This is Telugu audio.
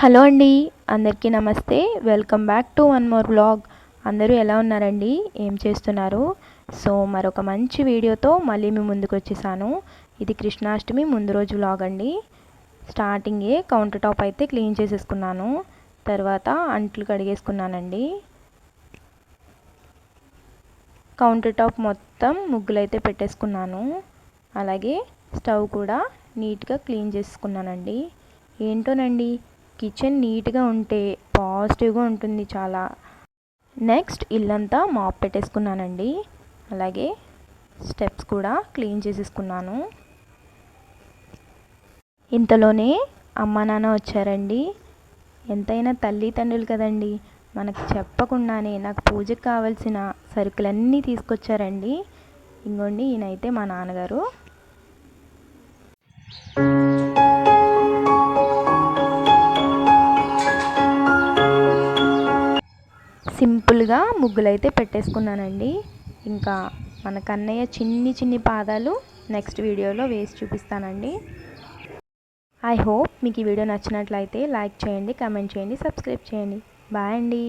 హలో అండి, అందరికీ నమస్తే. Welcome back to one more vlog. అందరూ ఎలా ఉన్నారండి? ఏం చేస్తున్నారు? సో మరొక మంచి వీడియోతో మళ్ళీ మీ ముందుకు వచ్చేసాను. ఇది కృష్ణాష్టమి ముందు రోజు వ్లాగ్ అండి. స్టార్టింగే కౌంటర్ టాప్ అయితే క్లీన్ చేసేసుకున్నాను. తర్వాత అంట్లు కడిగేసుకున్నానండి. కౌంటర్ టాప్ మొత్తం ముగ్గులు అయితే పెట్టేసుకున్నాను. అలాగే స్టవ్ కూడా నీట్గా క్లీన్ చేసుకున్నానండి. ఏంటోనండి, కిచెన్ నీట్గా ఉంటే పాజిటివ్గా ఉంటుంది చాలా. నెక్స్ట్ ఇల్లంతా మాప్ పెట్టేసుకున్నానండి. అలాగే స్టెప్స్ కూడా క్లీన్ చేసేసుకున్నాను. ఇంతలోనే అమ్మ నాన్న వచ్చారండి. ఎంతైనా తల్లిదండ్రులు కదండి, మనకు చెప్పకుండానే నాకు పూజకు కావాల్సిన సరుకులన్నీ తీసుకొచ్చారండి. ఇంకోండి, ఈయనైతే మా నాన్నగారు. సింపుల్గా ముగ్గులైతే పెట్టేసుకున్నానండి. ఇంకా మన కన్నయ్య చిన్ని చిన్ని పాదాలు నెక్స్ట్ వీడియోలో వేసి చూపిస్తానండి. ఐ హోప్ మీకు ఈ వీడియో నచ్చినట్లయితే లైక్ చేయండి, కామెంట్ చేయండి, సబ్స్క్రైబ్ చేయండి. బాయ్ అండి.